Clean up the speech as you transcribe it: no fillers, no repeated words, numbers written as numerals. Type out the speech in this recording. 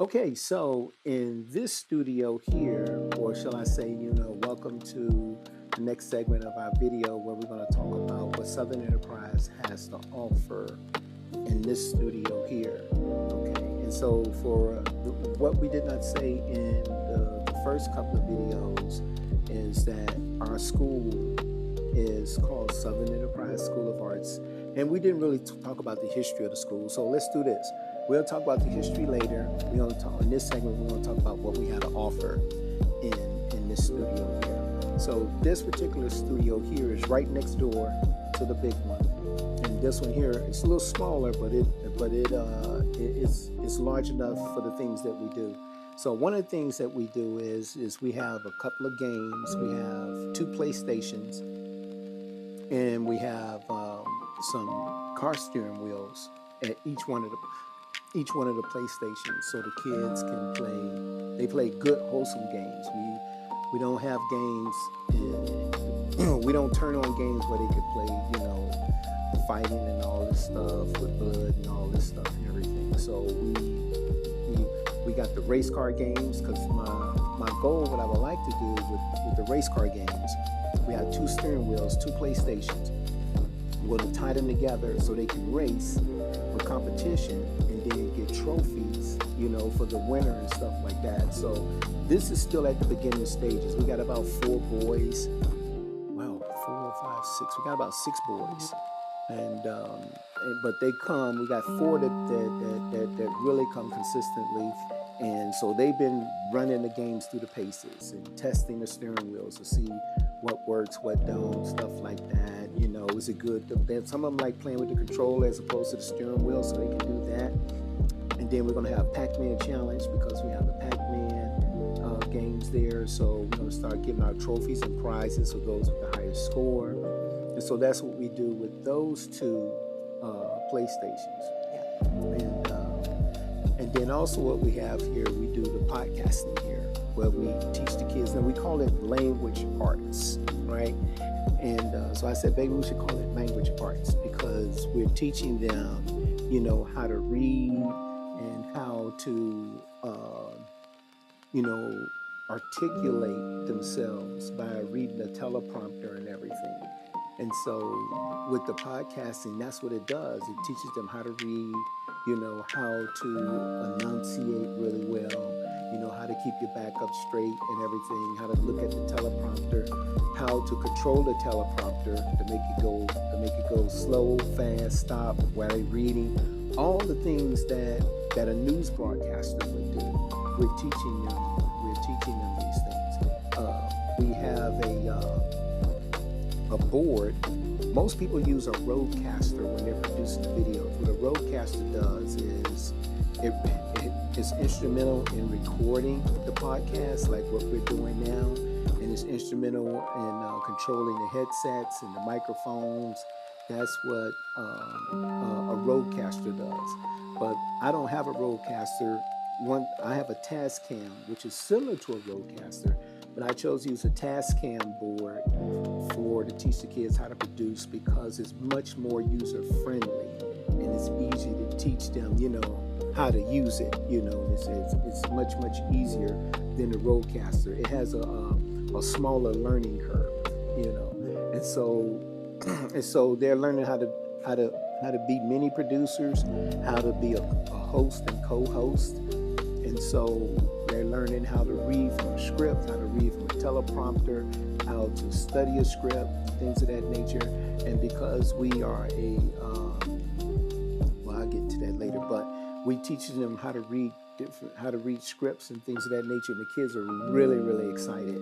Okay, so in this studio here, or shall I say, welcome to the next segment of our video where we're going to talk about what Southern Enterprise has to offer in this studio here. Okay, and so for what we did not say in the first couple of videos is that our school is called Southern Enterprise School of Arts, and we didn't really talk about the history of the school. So let's do this. We'll talk about the history later. We're going to talk in this segment. We're going to talk about what we have to offer in this studio here. So this particular studio here is right next door to the big one, and this one here it's a little smaller, but it's large enough for the things that we do. So one of the things that we do is we have a couple of games. We have two PlayStations, and we have some car steering wheels at each one of the PlayStations, so the kids can play. They play good, wholesome games. We don't have games, we don't turn on games where they could play, fighting and all this stuff with blood and all this stuff and everything. So we got the race car games, because my goal, what I would like to do with the race car games, we have two steering wheels, two PlayStations. We're going to tie them together so they can race with competition and then get trophies, for the winner and stuff like that. So this is still at the beginning stages. We got about 4 boys. Wow, 4, 5, 6. We got about 6 boys, but they come. We got 4 that really come consistently, and so they've been running the games through the paces and testing the steering wheels to see what works, what don't, stuff like that. Is it good? Some of them like playing with the controller as opposed to the steering wheel, so they can do that. And then we're going to have Pac-Man challenge, because we have the Pac-Man games there. So we're going to start giving out trophies and prizes for those with the highest score. And so that's what we do with those two PlayStations. And then also what we have here, we do the podcasting here, where we teach the kids, and we call it language arts, right? And so I said, maybe we should call it language arts, because we're teaching them, how to read and how to, articulate themselves by reading the teleprompter and everything. And so with the podcasting, that's what it does. It teaches them how to read, how to enunciate really well, how to keep your back up straight and everything, how to look at the teleprompter, how to control the teleprompter to make it go slow, fast, stop while they're reading. All the things that a news broadcaster would do. We're teaching them these things. We have a board. Most people use a roadcaster when they're producing the videos. What a roadcaster does is it's instrumental in recording the podcast, like what we're doing now, and it's instrumental in controlling the headsets and the microphones. That's what a roadcaster does. But I don't have a roadcaster. I have a Tascam, which is similar to a roadcaster, but I chose to use a Tascam board to teach the kids how to produce, because it's much more user friendly and it's easy to teach them, how to use it. It's much easier than the roadcaster. It has a smaller learning curve, and so they're learning how to be mini producers, how to be a host and co-host. And so they're learning how to read from a script, how to read from a teleprompter, how to study a script, things of that nature. And because we are I'll get to that later, but we teach them how to read scripts and things of that nature. And the kids are really, really excited.